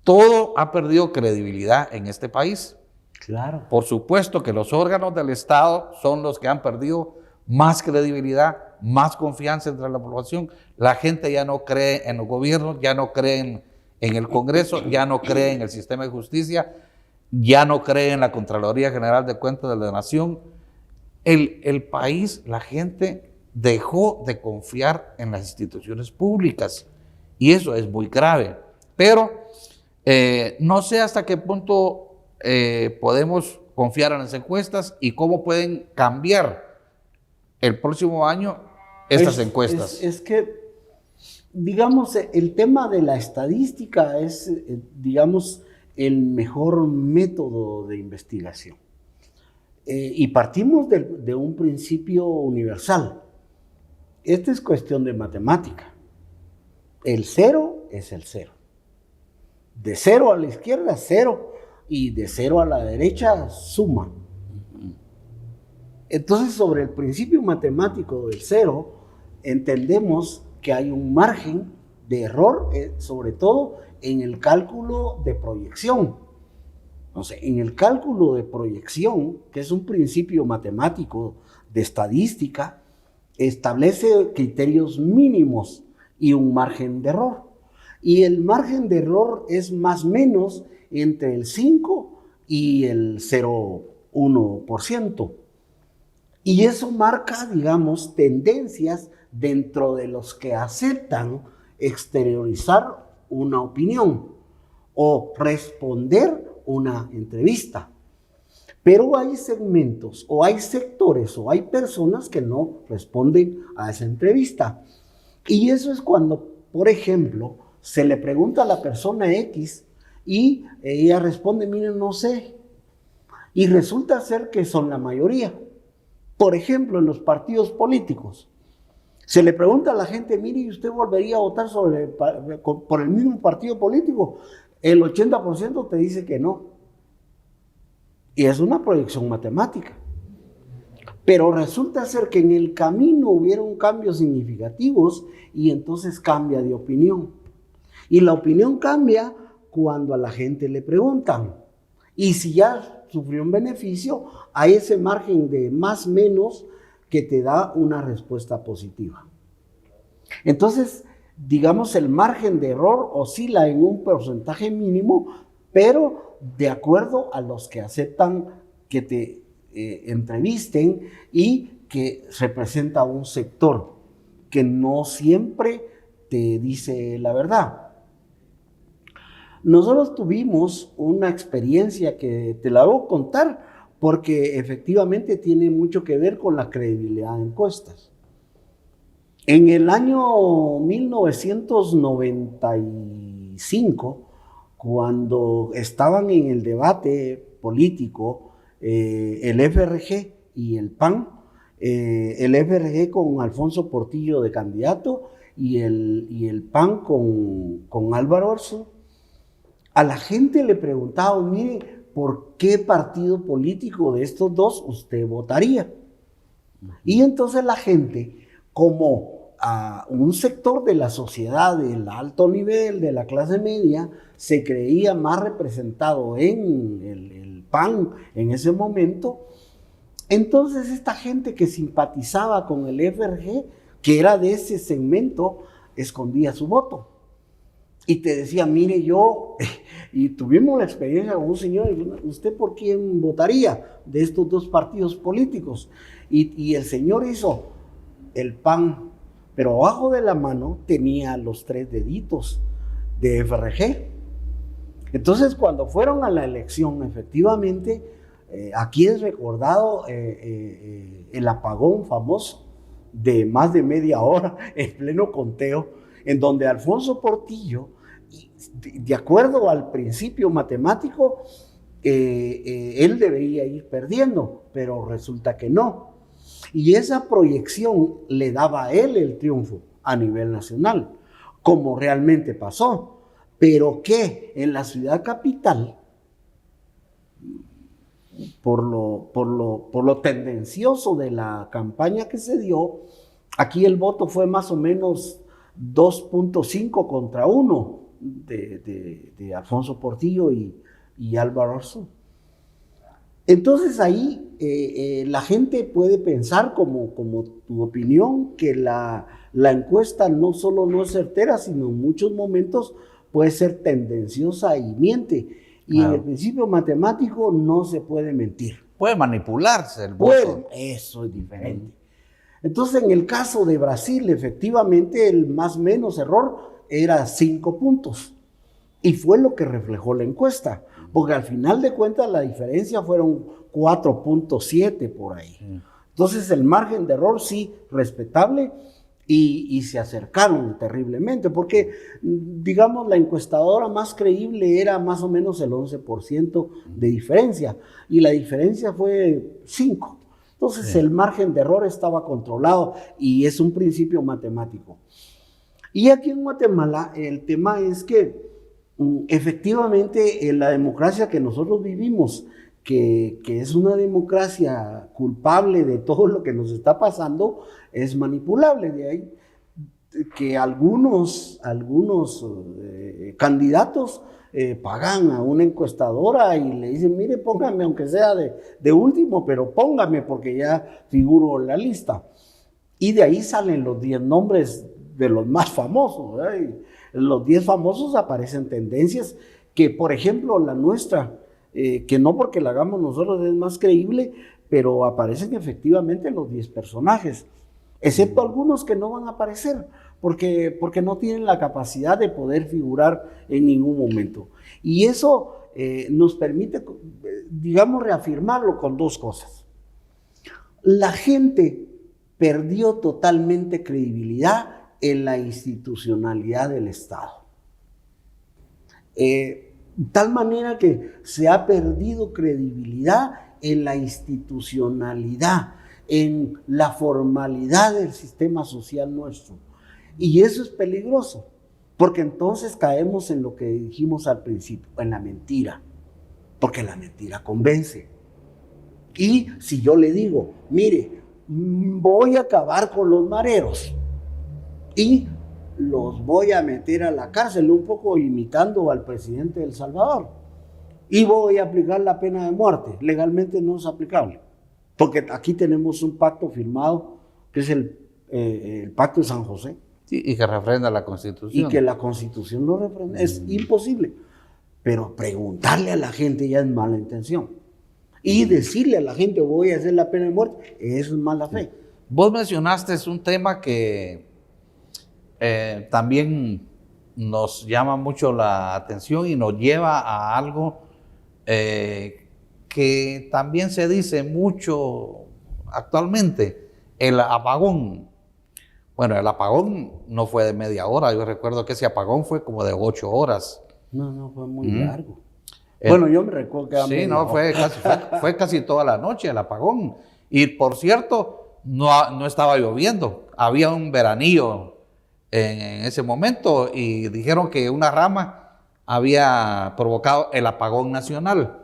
todo ha perdido credibilidad en este país. Claro. Por supuesto que los órganos del Estado son los que han perdido más credibilidad, más confianza entre la población. La gente ya no cree en los gobiernos, ya no cree en el Congreso, ya no cree en el sistema de justicia, ya no cree en la Contraloría General de Cuentas de la Nación. El país, la gente dejó de confiar en las instituciones públicas y eso es muy grave. Pero no sé hasta qué punto podemos confiar en las encuestas y cómo pueden cambiar el próximo año estas encuestas. Es que, digamos, el tema de la estadística es, digamos, el mejor método de investigación. Y partimos de un principio universal. Esta es cuestión de matemática. El cero es el cero. De cero a la izquierda, cero. Y de cero a la derecha, suma. Entonces, sobre el principio matemático del cero, entendemos que hay un margen de error, sobre todo en el cálculo de proyección. Entonces, en el cálculo de proyección, que es un principio matemático de estadística, establece criterios mínimos y un margen de error. Y el margen de error es más o menos entre el 5 y el 0,1%. Y eso marca, digamos, tendencias dentro de los que aceptan exteriorizar una opinión o responder una entrevista. Pero hay segmentos o hay sectores o hay personas que no responden a esa entrevista. Y eso es cuando, por ejemplo, se le pregunta a la persona X y ella responde, miren, no sé. Y resulta ser que son la mayoría. Por ejemplo, en los partidos políticos, se le pregunta a la gente, mire, ¿y usted volvería a votar por el mismo partido político? El 80% te dice que no. Y es una proyección matemática. Pero resulta ser que en el camino hubieron cambios significativos y entonces cambia de opinión. Y la opinión cambia cuando a la gente le preguntan. Y si ya sufrió un beneficio, hay ese margen de más o menos que te da una respuesta positiva. Entonces, digamos, el margen de error oscila en un porcentaje mínimo, pero de acuerdo a los que aceptan que te entrevisten y que representa un sector que no siempre te dice la verdad. Nosotros tuvimos una experiencia que te la voy a contar porque efectivamente tiene mucho que ver con la credibilidad de encuestas. En el año 1995, cuando estaban en el debate político el FRG y el PAN, el FRG con Alfonso Portillo de candidato y el PAN con Álvaro Arzú, a la gente le preguntaba, mire, ¿por qué partido político de estos dos usted votaría? Y entonces la gente, como a un sector de la sociedad del alto nivel, de la clase media, se creía más representado en el PAN en ese momento, entonces esta gente que simpatizaba con el FRG, que era de ese segmento, escondía su voto. y te decía, mire, yo, y tuvimos la experiencia con un señor, ¿usted por quién votaría de estos dos partidos políticos? Y el señor hizo el PAN, pero abajo de la mano tenía los 3 deditos de FRG. Entonces, cuando fueron a la elección, efectivamente, aquí es recordado el apagón famoso de más de media hora en pleno conteo, en donde Alfonso Portillo, de acuerdo al principio matemático, él debería ir perdiendo, pero resulta que no. Y esa proyección le daba a él el triunfo a nivel nacional, como realmente pasó. Pero que en la ciudad capital, por lo tendencioso de la campaña que se dio, aquí el voto fue más o menos 2.5 contra 1 de Alfonso Portillo y Álvaro Arzú. Entonces ahí la gente puede pensar, como tu opinión, que la encuesta no solo no es certera, sino en muchos momentos puede ser tendenciosa y miente. Y en el principio matemático no se puede mentir. Puede manipularse el voto. Eso es diferente. Entonces, en el caso de Brasil, efectivamente, el más menos error era 5 puntos. Y fue lo que reflejó la encuesta. Porque al final de cuentas la diferencia fueron 4.7 por ahí. Entonces, el margen de error sí, respetable. Y se acercaron terriblemente, porque, digamos, la encuestadora más creíble era más o menos el 11% de diferencia, y la diferencia fue 5. Entonces, sí, el margen de error estaba controlado, y es un principio matemático. Y aquí en Guatemala, el tema es que, efectivamente, en la democracia que nosotros vivimos, que es una democracia culpable de todo lo que nos está pasando, es manipulable. De ahí que algunos candidatos pagan a una encuestadora y le dicen, mire, póngame, aunque sea de último, pero póngame porque ya figuro en la lista. Y de ahí salen los 10 nombres de los más famosos, ¿verdad? Y los 10 famosos aparecen tendencias que, por ejemplo, la nuestra, que no porque la hagamos nosotros es más creíble, pero aparecen efectivamente los 10 personajes, excepto algunos que no van a aparecer, porque no tienen la capacidad de poder figurar en ningún momento. Y eso nos permite, digamos, reafirmarlo con 2 cosas. La gente perdió totalmente credibilidad en la institucionalidad del Estado. Tal manera que se ha perdido credibilidad en la institucionalidad, en la formalidad del sistema social nuestro. Y eso es peligroso, porque entonces caemos en lo que dijimos al principio, en la mentira, porque la mentira convence. Y si yo le digo, mire, voy a acabar con los mareros y los voy a meter a la cárcel, un poco imitando al presidente de El Salvador, y voy a aplicar la pena de muerte, legalmente no es aplicable, porque aquí tenemos un pacto firmado, que es el Pacto de San José. Sí, y que refrenda la Constitución. Y que la Constitución lo refrenda. Es imposible. Pero preguntarle a la gente ya es mala intención. Y decirle a la gente, voy a hacer la pena de muerte, eso es mala fe. Vos mencionaste un tema que también nos llama mucho la atención y nos lleva a algo que también se dice mucho actualmente, el apagón. Bueno, el apagón no fue de media hora, yo recuerdo que ese apagón fue como de 8 horas. No, fue muy largo. Bueno, yo me recuerdo que era sí, no, fue casi toda la noche el apagón. Y por cierto, no estaba lloviendo, había un veranillo en ese momento y dijeron que una rama había provocado el apagón nacional.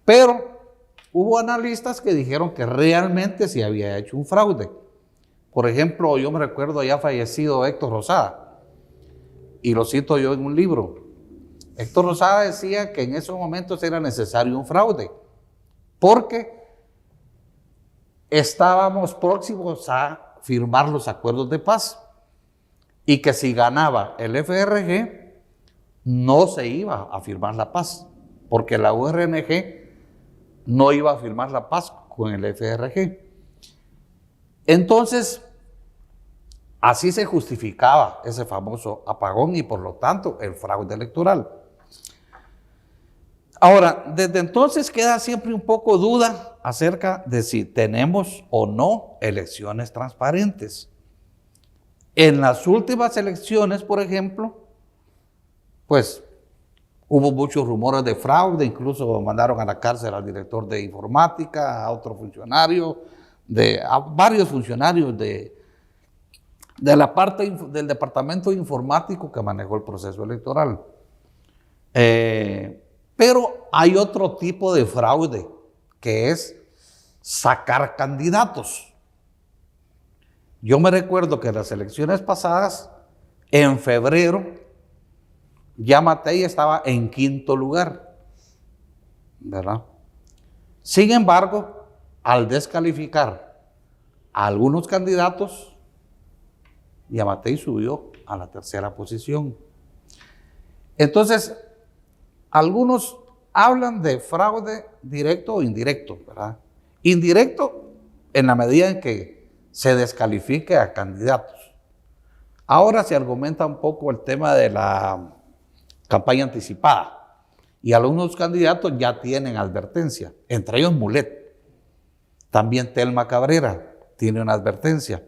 Pero hubo analistas que dijeron que realmente se había hecho un fraude. Por ejemplo, yo me recuerdo ya fallecido Héctor Rosada, y lo cito yo en un libro. Héctor Rosada decía que en esos momentos era necesario un fraude, porque estábamos próximos a firmar los acuerdos de paz, y que si ganaba el FRG, no se iba a firmar la paz, porque la URNG no iba a firmar la paz con el FRG. Entonces, así se justificaba ese famoso apagón y por lo tanto el fraude electoral. Ahora, desde entonces queda siempre un poco duda acerca de si tenemos o no elecciones transparentes. En las últimas elecciones, por ejemplo, pues hubo muchos rumores de fraude, incluso mandaron a la cárcel al director de informática, a otro funcionario, a varios funcionarios de la parte del departamento informático que manejó el proceso electoral. Pero hay otro tipo de fraude, que es sacar candidatos. Yo me recuerdo que en las elecciones pasadas, en febrero, Yamatei estaba en 5º lugar, ¿verdad? Sin embargo, al descalificar a algunos candidatos, Yamatei subió a la 3ª posición. Entonces, algunos hablan de fraude directo o indirecto, ¿verdad? Indirecto en la medida en que se descalifique a candidatos. Ahora se argumenta un poco el tema de la campaña anticipada y algunos candidatos ya tienen advertencia, entre ellos Mulet. También Telma Cabrera tiene una advertencia.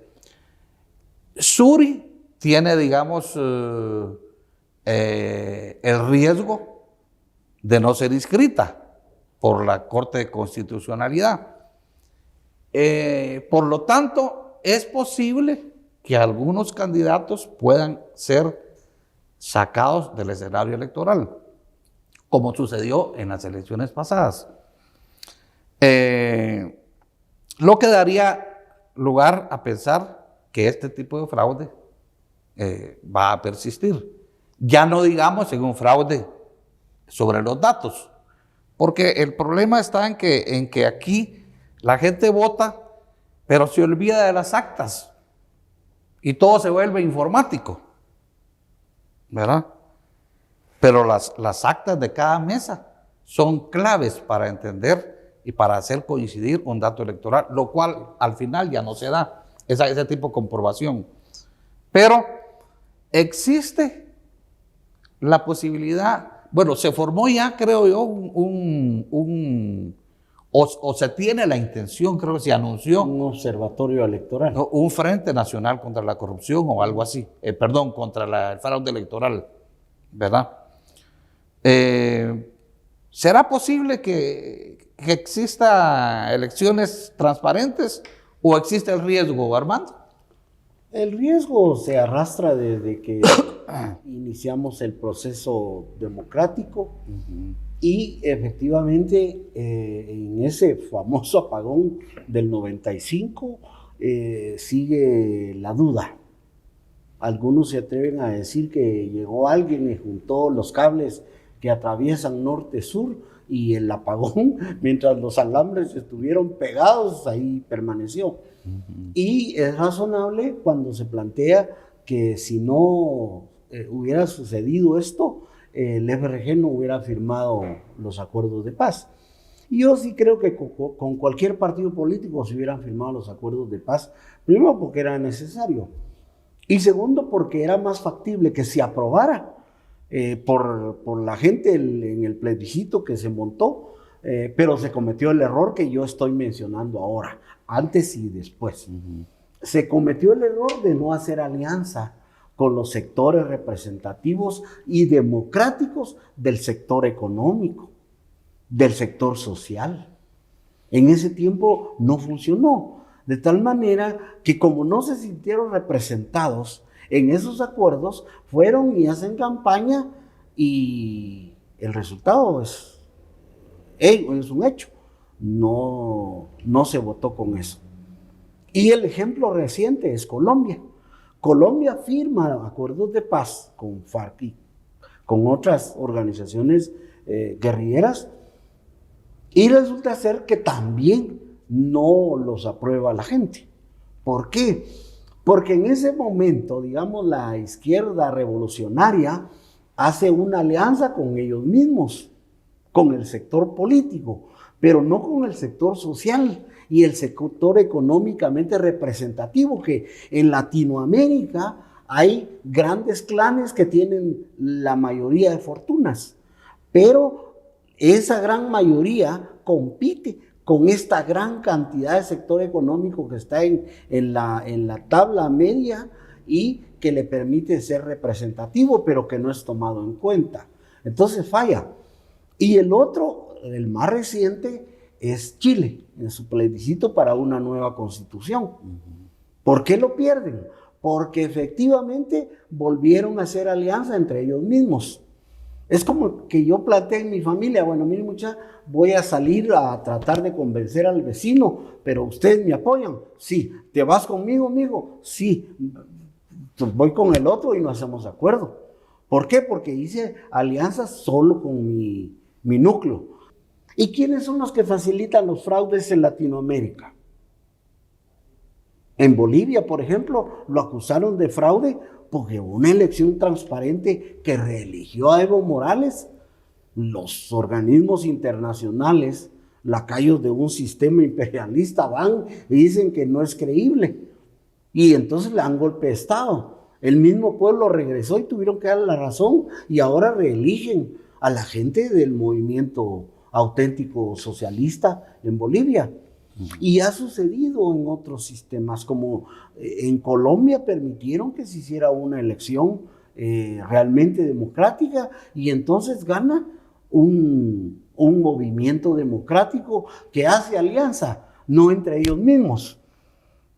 Suri tiene, digamos, el riesgo de no ser inscrita por la Corte de Constitucionalidad. Por lo tanto, es posible que algunos candidatos puedan ser sacados del escenario electoral, como sucedió en las elecciones pasadas. Lo que daría lugar a pensar que este tipo de fraude va a persistir. Ya no digamos en un fraude sobre los datos, porque el problema está en que aquí la gente vota, pero se olvida de las actas y todo se vuelve informático, ¿verdad? Pero las actas de cada mesa son claves para entender y para hacer coincidir un dato electoral, lo cual al final ya no se da ese tipo de comprobación. Pero existe la posibilidad, bueno, se formó ya, creo yo, o se tiene la intención, creo que se anunció. Un observatorio electoral. No, un Frente Nacional contra la Corrupción o algo así. Perdón, contra el fraude electoral, ¿verdad? ¿Será posible que exista elecciones transparentes o existe el riesgo, Armando? El riesgo se arrastra desde que iniciamos el proceso democrático. Y efectivamente, en ese famoso apagón del 95, sigue la duda. Algunos se atreven a decir que llegó alguien y juntó los cables que atraviesan norte-sur y el apagón, mientras los alambres estuvieron pegados, ahí permaneció. Y es razonable cuando se plantea que si no hubiera sucedido esto, el FRG no hubiera firmado los acuerdos de paz. Y yo sí creo que con cualquier partido político se hubieran firmado los acuerdos de paz, primero porque era necesario, y segundo porque era más factible que se aprobara por la gente en el plebiscito que se montó, pero se cometió el error que yo estoy mencionando ahora, antes y después. Se cometió el error de no hacer alianza con los sectores representativos y democráticos del sector económico, del sector social. En ese tiempo no funcionó, de tal manera que como no se sintieron representados en esos acuerdos, fueron y hacen campaña y el resultado es un hecho. No se votó con eso. Y el ejemplo reciente es Colombia. Colombia firma acuerdos de paz con FARC y con otras organizaciones guerrilleras y resulta ser que también no los aprueba la gente. ¿Por qué? Porque en ese momento, digamos, la izquierda revolucionaria hace una alianza con ellos mismos, con el sector político, pero no con el sector social y el sector económicamente representativo, que en Latinoamérica hay grandes clanes que tienen la mayoría de fortunas, pero esa gran mayoría compite con esta gran cantidad de sector económico que está en la tabla media y que le permite ser representativo, pero que no es tomado en cuenta. Entonces falla. Y el otro, el más reciente, es Chile, en su plebiscito para una nueva constitución. ¿Por qué lo pierden? Porque efectivamente volvieron a hacer alianza entre ellos mismos. Es como que yo planteé en mi familia, bueno, mire muchacha, voy a salir a tratar de convencer al vecino, pero ustedes me apoyan. Sí. ¿Te vas conmigo, amigo? Sí. Entonces voy con el otro y no hacemos acuerdo. ¿Por qué? Porque hice alianzas solo con mi núcleo. ¿Y quiénes son los que facilitan los fraudes en Latinoamérica? En Bolivia, por ejemplo, lo acusaron de fraude porque una elección transparente que reeligió a Evo Morales. Los organismos internacionales, lacayos de un sistema imperialista, van y dicen que no es creíble. Y entonces le dan golpe de Estado. El mismo pueblo regresó y tuvieron que darle la razón y ahora reeligen a la gente del movimiento auténtico socialista en Bolivia. Y ha sucedido en otros sistemas, como en Colombia permitieron que se hiciera una elección realmente democrática y entonces gana un movimiento democrático que hace alianza, no entre ellos mismos.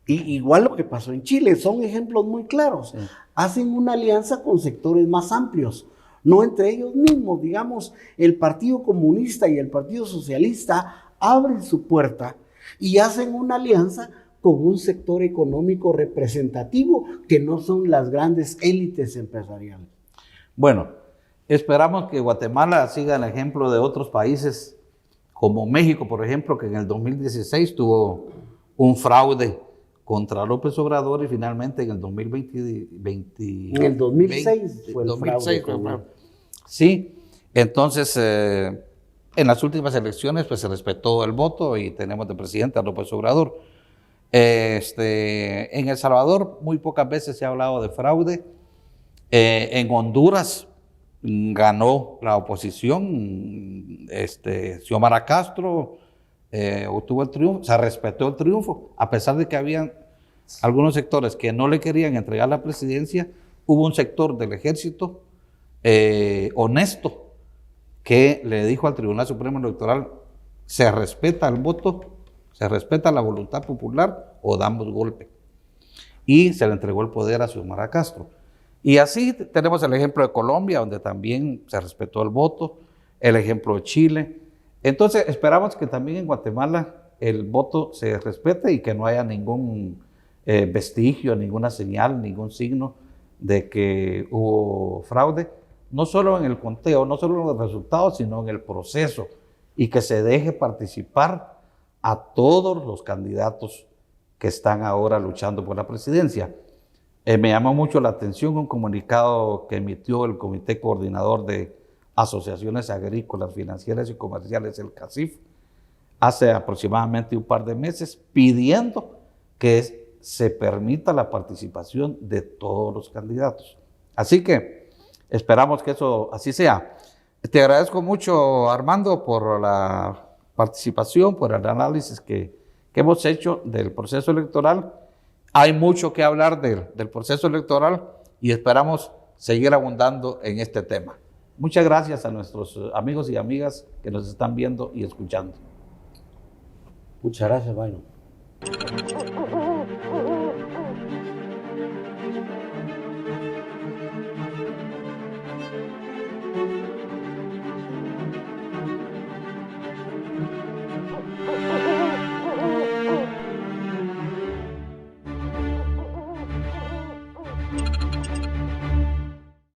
Y igual lo que pasó en Chile, son ejemplos muy claros. Sí. Hacen una alianza con sectores más amplios, no entre ellos mismos. Digamos, el Partido Comunista y el Partido Socialista abren su puerta y hacen una alianza con un sector económico representativo que no son las grandes élites empresariales. Bueno, esperamos que Guatemala siga el ejemplo de otros países como México, por ejemplo, que en el 2016 tuvo un fraude contra López Obrador y finalmente en el 2020... En el 2006 fue el 2006 fraude. Sí, entonces en las últimas elecciones pues se respetó el voto y tenemos de presidente a López Obrador. En El Salvador muy pocas veces se ha hablado de fraude. En Honduras ganó la oposición, Xiomara Castro obtuvo el triunfo, se respetó el triunfo, a pesar de que habían algunos sectores que no le querían entregar la presidencia. Hubo un sector del ejército honesto que le dijo al Tribunal Supremo Electoral: se respeta el voto, se respeta la voluntad popular o damos golpe. Y se le entregó el poder a Xiomara Castro. Y así tenemos el ejemplo de Colombia, donde también se respetó el voto, el ejemplo de Chile. Entonces esperamos que también en Guatemala el voto se respete y que no haya ningún vestigio, ninguna señal, ningún signo de que hubo fraude, no solo en el conteo, no solo en los resultados, sino en el proceso, y que se deje participar a todos los candidatos que están ahora luchando por la presidencia. Me llamó mucho la atención un comunicado que emitió el Comité Coordinador de Asociaciones Agrícolas, Financieras y Comerciales, el CACIF, hace aproximadamente un par de meses, pidiendo que se permita la participación de todos los candidatos. Así que esperamos que eso así sea. Te agradezco mucho, Armando, por la participación, por el análisis que hemos hecho del proceso electoral. Hay mucho que hablar del proceso electoral y esperamos seguir abundando en este tema. Muchas gracias a nuestros amigos y amigas que nos están viendo y escuchando. Muchas gracias, Byron.